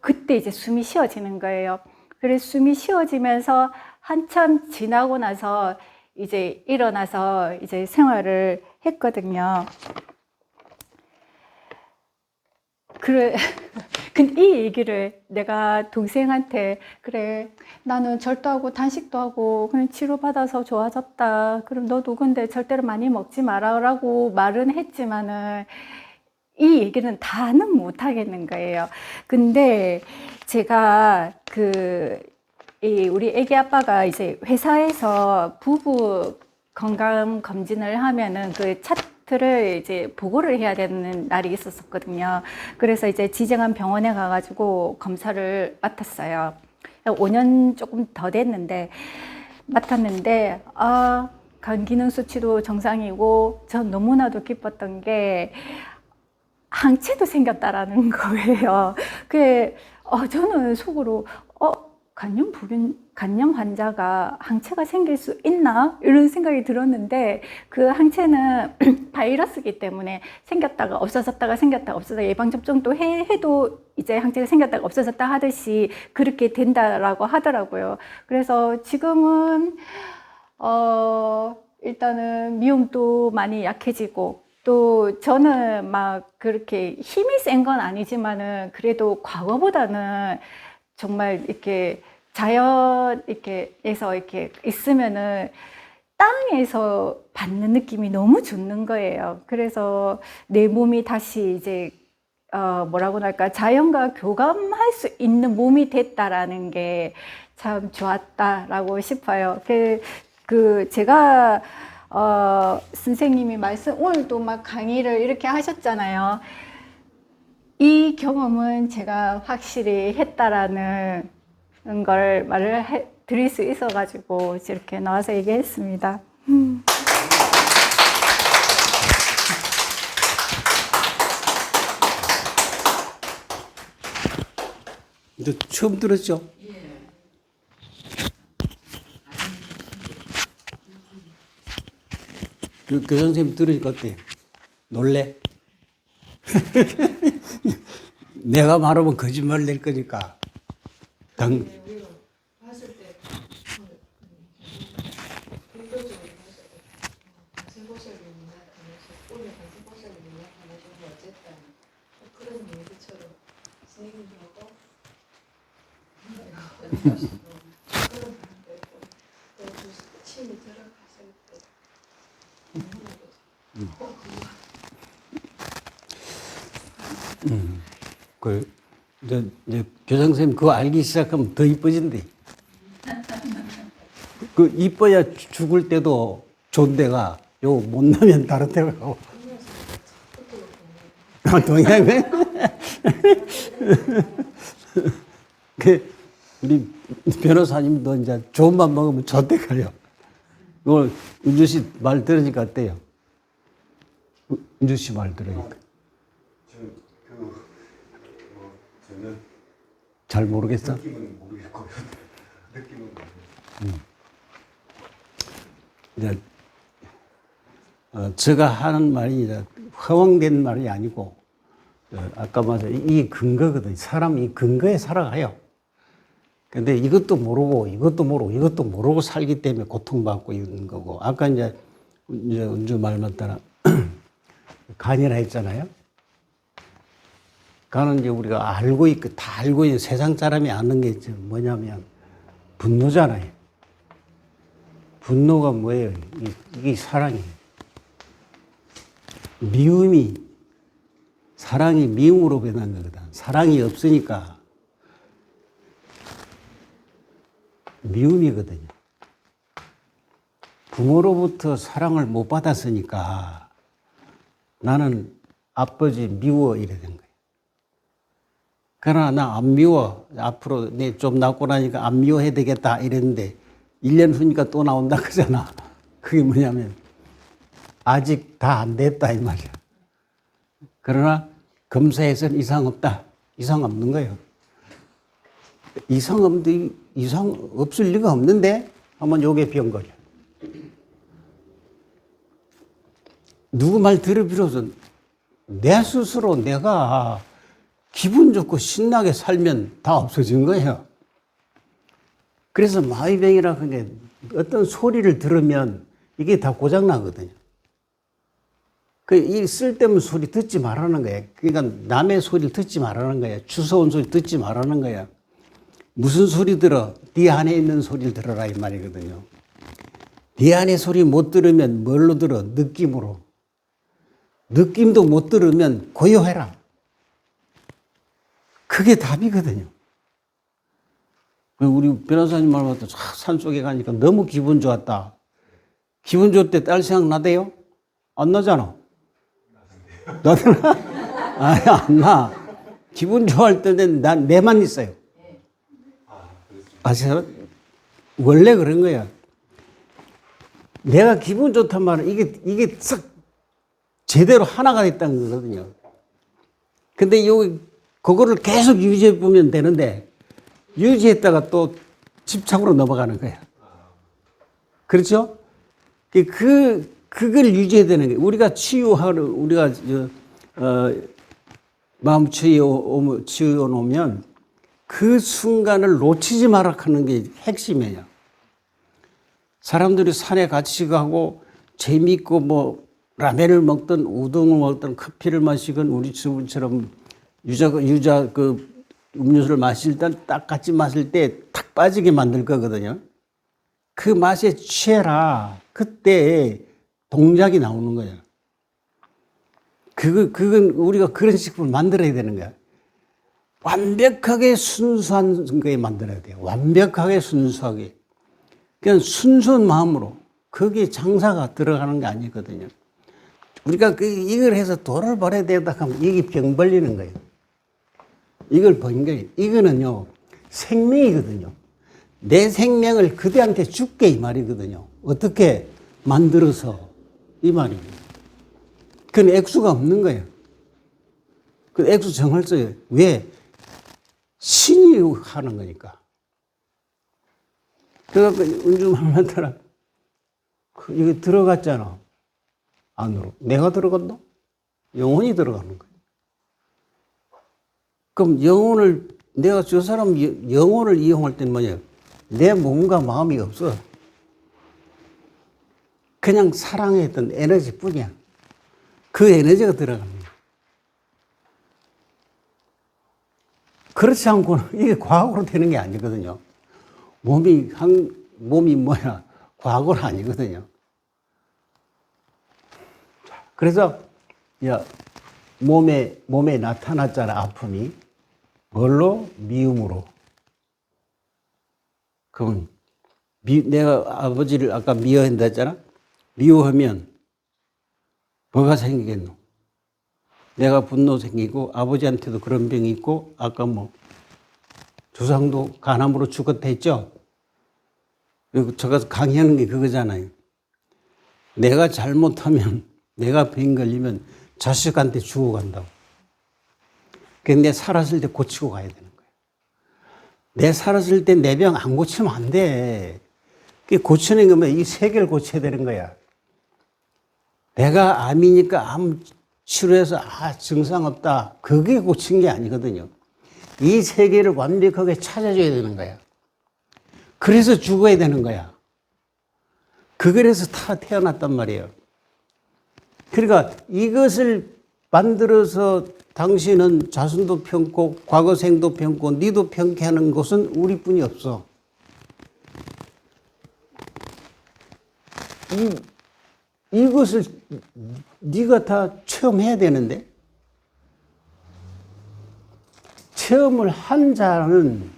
그때 이제 숨이 쉬어지는 거예요. 그래서 숨이 쉬어지면서 한참 지나고 나서 이제 일어나서 이제 생활을 했거든요. 근데 이 얘기를 내가 동생한테, 그래, 나는 절도 하고 단식도 하고 그냥 치료받아서 좋아졌다. 그럼 너도 근데 절대로 많이 먹지 마라라고 말은 했지만은 이 얘기는 다는 못 하겠는 거예요. 근데 제가 우리 애기 아빠가 이제 회사에서 부부 건강 검진을 하면은 그 차트를 이제 보고를 해야 되는 날이 있었거든요. 그래서 이제 지정한 병원에 가가지고 검사를 맡았어요. 5년 조금 더 됐는데, 맡았는데, 간 기능 수치도 정상이고, 전 너무나도 기뻤던 게, 항체도 생겼다라는 거예요. 저는 속으로, 간염, 간염 환자가 항체가 생길 수 있나? 이런 생각이 들었는데 그 항체는 바이러스이기 때문에 생겼다가 없어졌다가 생겼다가 없어졌다가 예방접종도 해도 이제 항체가 생겼다가 없어졌다 하듯이 그렇게 된다라고 하더라고요. 그래서 지금은 일단은 미움도 많이 약해지고 또 저는 막 그렇게 힘이 센 건 아니지만은 그래도 과거보다는 정말 이렇게 자연 이렇게에서 이렇게 있으면은 땅에서 받는 느낌이 너무 좋는 거예요. 그래서 내 몸이 다시 이제 뭐라고 할까 자연과 교감할 수 있는 몸이 됐다라는 게 참 좋았다라고 싶어요. 제가 선생님이 오늘도 막 강의를 이렇게 하셨잖아요. 이 경험은 제가 확실히 했다라는 걸 드릴 수 있어가지고 이렇게 나와서 얘기했습니다. 너 처음 들었죠? 그 교장 선생님 들으니까 어때? 놀래? 내가 말하면 거짓말 낼 거니까. 봤을 때 불도저히 가슴고살이 나타나서 오늘 가슴고살이 나타나서 어쨌든 그런 얘기처럼 선생님하고 그런 또 침이 들어갔을 때 이제 교장 선생님 그거 알기 시작하면 더 이뻐진대. 그 이뻐야 죽을 때도 좋은 데가 요 못나면 다른 데 가고. 동양에? 우리 변호사님도 이제 좋은 밥 먹으면 저때 가요. 이걸 은주 씨 말 들으니까 어때요? 은주 씨 말 들으니까. 저는 잘 모르겠어? 느낌은 모르겠고요. 느낌은 이제 제가 하는 말이 이제 허황된 말이 아니고 아까 말한 이 근거거든. 사람이 이 근거에 살아가요. 근데 이것도 모르고 이것도 모르고 살기 때문에 고통받고 있는 거고. 아까 이제 은주 말 맞다나 간이라 했잖아요. 간은 이제 우리가 다 알고 있는 세상 사람이 아는 게 뭐냐면 분노잖아요. 분노가 뭐예요? 이게 사랑이에요. 미움이, 사랑이 미움으로 변한 거거든. 사랑이 없으니까 미움이거든요. 부모로부터 사랑을 못 받았으니까 나는 아버지 미워 이래 된 거예요. 그러나 나 안 미워. 앞으로 내 좀 낫고 나니까 안 미워해야 되겠다 이랬는데 1년 후니까 또 나온다 그러잖아. 그게 뭐냐면 아직 다 안 됐다 이 말이야. 그러나 검사에서는 이상 없다. 이상 없는 거예요. 이상 없을 리가 없는데 한번 요게 병거려. 누구 말 들을 필요 없어. 내 스스로 내가 기분 좋고 신나게 살면 다 없어진 거예요. 그래서 마비병이라 그런 게 어떤 소리를 들으면 이게 다 고장나거든요. 이 쓸데없는 소리 듣지 말라는 거예요. 그러니까 남의 소리를 듣지 말라는 거예요. 주워온 소리 듣지 말라는 거예요. 무슨 소리 들어? 네 안에 있는 소리를 들어라 이 말이거든요. 네 안에 소리 못 들으면 뭘로 들어? 느낌으로. 느낌도 못 들으면 고요해라. 그게 답이거든요. 우리 변호사님 말 맞다. 산속에 가니까 너무 기분 좋았다. 기분 좋을 때 딸 생각나대요? 안 나잖아. 나더나? 아니, 안 나. 기분 좋아할 때는 내만 있어요. 아시죠? 원래 그런 거야. 내가 기분 좋단 말은 이게 싹 제대로 하나가 됐다는 거거든요. 근데 그거를 계속 유지해 보면 되는데, 유지했다가 또 집착으로 넘어가는 거야. 그렇죠? 그걸 유지해야 되는 거예요. 우리가 우리가 마음 치유해 놓으면 그 순간을 놓치지 마라 하는 게 핵심이에요. 사람들이 산에 같이 가고 재미있고 뭐 라면을 먹든 우동을 먹든 커피를 마시건 우리 주부처럼 유자 그 음료수를 마실 때 딱 같이 마실 때 탁 빠지게 만들 거거든요. 그 맛에 취해라. 그때 동작이 나오는 거예요. 그건 우리가 그런 식품을 만들어야 되는 거야. 완벽하게 순수한 거에 만들어야 돼요. 완벽하게 순수하게. 그냥 순수한 마음으로. 거기에 장사가 들어가는 게 아니거든요. 우리가 이걸 해서 돈을 벌어야 되다 하면 이게 병 벌리는 거예요. 이걸 버린 거예요. 이거는요, 생명이거든요. 내 생명을 그대한테 줄게 이 말이거든요. 어떻게 만들어서 이 말이에요. 그건 액수가 없는 거예요. 그 액수 정할 써요. 왜? 신이 하는 거니까. 그래서 은주말마다라 이게 들어갔잖아. 안으로. 내가 들어갔나? 영혼이 들어가는 거예요. 그럼 내가 저 사람 영혼을 이용할 때는 뭐냐? 내 몸과 마음이 없어. 그냥 사랑했던 에너지 뿐이야. 그 에너지가 들어가는 거야. 그렇지 않고는 이게 과학으로 되는 게 아니거든요. 몸이 뭐야? 과학으로 아니거든요. 그래서, 몸에 나타났잖아, 아픔이. 뭘로? 미움으로. 그럼, 내가 아버지를 아까 미워한다 했잖아? 미워하면, 뭐가 생기겠노? 내가 분노 생기고, 아버지한테도 그런 병이 있고, 아까 조상도 간암으로 죽었다 했죠? 그리고 제가 강의하는 게 그거잖아요. 내가 잘못하면, 내가 병 걸리면 자식한테 죽어간다고. 근데 살았을 때 고치고 가야 되는 거예요. 내 살았을 때 내 병 안 고치면 안 돼. 고치는 거면 이 세계를 고쳐야 되는 거야. 내가 암이니까 암 치료해서 증상 없다. 그게 고친 게 아니거든요. 이 세계를 완벽하게 찾아줘야 되는 거야. 그래서 죽어야 되는 거야. 그래서 태어났단 말이에요. 그러니까 이것을 만들어서 당신은 자손도 평고 과거생도 평고 니도 평게 하는 것은 우리뿐이 없어. 이것을 네가 다 체험해야 되는데 체험을 한 자는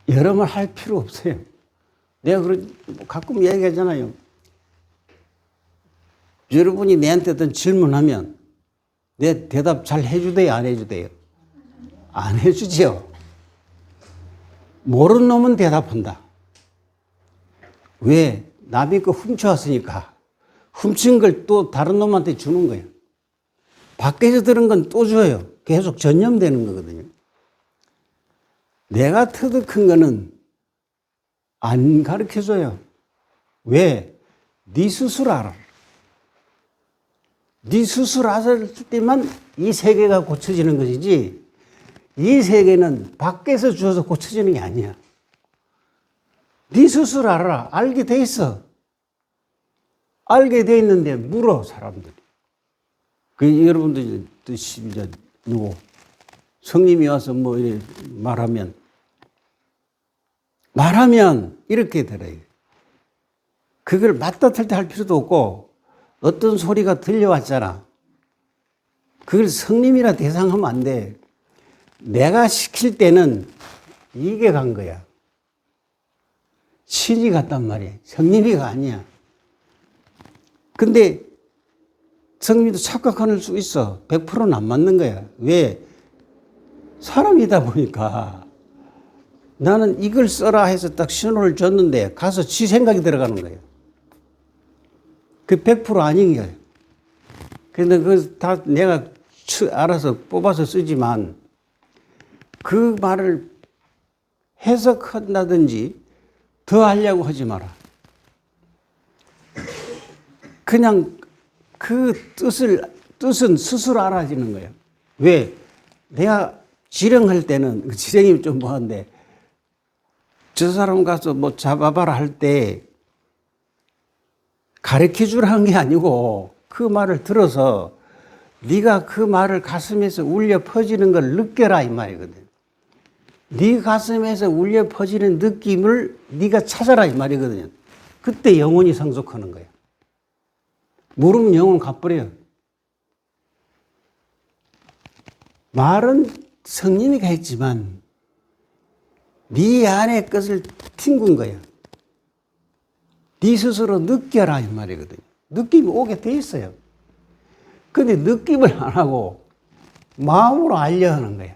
여러 번 할 필요 없어요. 내가 가끔 얘기하잖아요. 여러분이 내한테 어떤 질문하면 내 대답 잘 해주대요, 안 해주대요? 안 해주죠. 모르는 놈은 대답한다. 왜? 남이 거 훔쳐왔으니까. 훔친 걸 또 다른 놈한테 주는 거예요. 밖에서 들은 건 또 줘요. 계속 전염되는 거거든요. 내가 터득한 거는 안 가르쳐줘요. 왜? 네 스스로 알아. 네 스스로 알았을 때만 이 세계가 고쳐지는 것이지 이 세계는 밖에서 주어서 고쳐지는 게 아니야. 네 스스로 알아. 알게 돼 있어. 알게 돼 있는데 물어 사람들이. 여러분들 이제 누구 성님이 와서 이렇게 말하면 이렇게 들어요. 그걸 맞다 틀다 할 필요도 없고 어떤 소리가 들려왔잖아. 그걸 성님이라 대상하면 안 돼. 내가 시킬 때는 이게 간 거야. 신이 갔단 말이야. 성님이가 아니야. 근데 성님도 착각할 수 있어. 100%는 안 맞는 거야. 왜? 사람이다 보니까 나는 이걸 써라 해서 딱 신호를 줬는데 가서 지 생각이 들어가는 거예요. 그 100% 아닌 거예요. 근데 그 다 내가 알아서 뽑아서 쓰지만 그 말을 해석한다든지 더 하려고 하지 마라. 그냥 그 뜻은 스스로 알아지는 거예요. 왜? 내가 지령할 때는, 지령이 좀 뭐한데, 저 사람 가서 뭐 잡아봐라 할 때 가르쳐 주라는 게 아니고 그 말을 들어서 네가 그 말을 가슴에서 울려 퍼지는 걸 느껴라 이 말이거든. 네 가슴에서 울려 퍼지는 느낌을 네가 찾아라 이 말이거든요. 그때 영혼이 성숙하는 거야. 모르면 영혼 가버려요. 말은 성님이가 했지만 네 안의 것을 튕군 거야. 네 스스로 느껴라 이 말이거든요. 느낌이 오게 돼 있어요. 근데 느낌을 안 하고 마음으로 알려 하는 거야.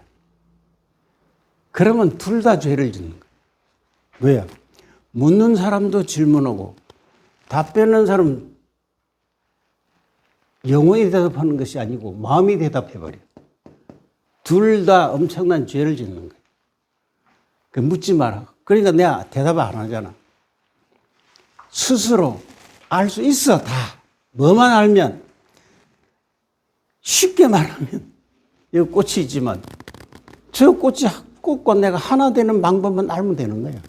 그러면 둘 다 죄를 짓는 거야. 왜요? 묻는 사람도 질문하고 답변하는 사람 영혼이 대답하는 것이 아니고 마음이 대답해버려. 둘 다 엄청난 죄를 짓는 거야. 묻지 마라. 그러니까 내가 대답을 안 하잖아. 스스로 알 수 있어, 다. 뭐만 알면. 쉽게 말하면, 여기 꽃이 있지만, 저 꽃과 내가 하나 되는 방법만 알면 되는 거예요.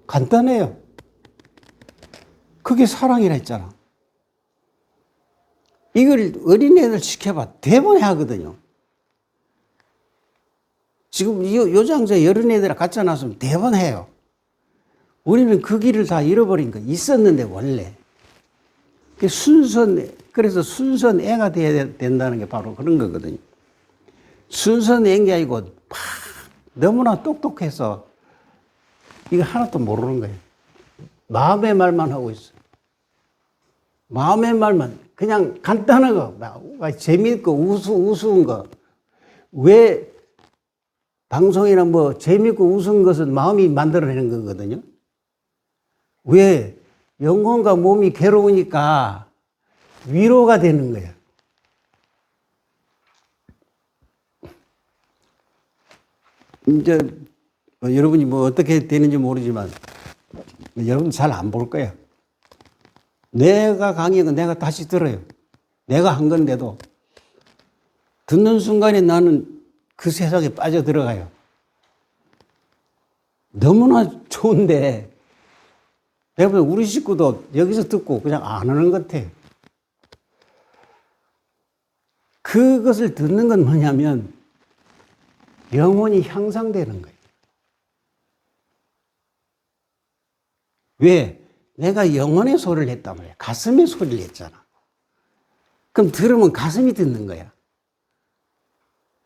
간단해요. 그게 사랑이라 했잖아. 이걸 어린애들 시켜봐. 대번에 하거든요. 지금 요 장소에 어린애들 같이 나왔으면 대번에 해요. 우리는 그 길을 다 잃어버린 거 있었는데 원래. 그래서 순수한 애가 돼야 된다는 게 바로 그런 거거든요. 순수한 애인 게 아니고 너무나 똑똑해서 이거 하나도 모르는 거예요. 마음의 말만 하고 있어. 마음의 말만. 그냥 간단한 거. 재미있고 우스운 거. 왜 방송이나 뭐 재미있고 우스운 것은 마음이 만들어내는 거거든요. 왜? 영혼과 몸이 괴로우니까 위로가 되는 거야. 이제 여러분이 뭐 어떻게 되는지 모르지만 여러분 잘 안 볼 거야. 내가 강의가 내가 다시 들어요. 내가 한 건데도 듣는 순간에 나는 그 세상에 빠져들어가요. 너무나 좋은데 내가 보면 우리 식구도 여기서 듣고 그냥 안 하는 것 같아. 그것을 듣는 건 뭐냐면 영혼이 향상되는 거예요. 왜? 내가 영혼의 소리를 했단 말이야. 가슴의 소리를 했잖아. 그럼 들으면 가슴이 듣는 거야.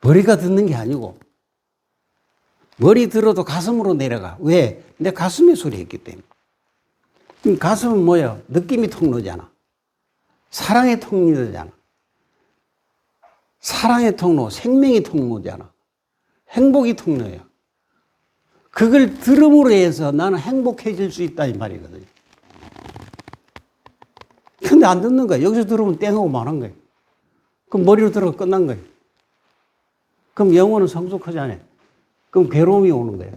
머리가 듣는 게 아니고 머리 들어도 가슴으로 내려가. 왜? 내 가슴의 소리 했기 때문에. 그럼 가슴은 뭐야? 느낌이 통로잖아. 사랑의 통로잖아. 사랑의 통로, 생명의 통로잖아. 행복이 통로야. 그걸 들음으로 해서 나는 행복해질 수 있다 이 말이거든요. 근데 안 듣는 거야. 여기서 들으면 땡하고 말한 거야. 그럼 머리로 들어가 끝난 거야. 그럼 영혼은 성숙하지 않아. 그럼 괴로움이 오는 거야.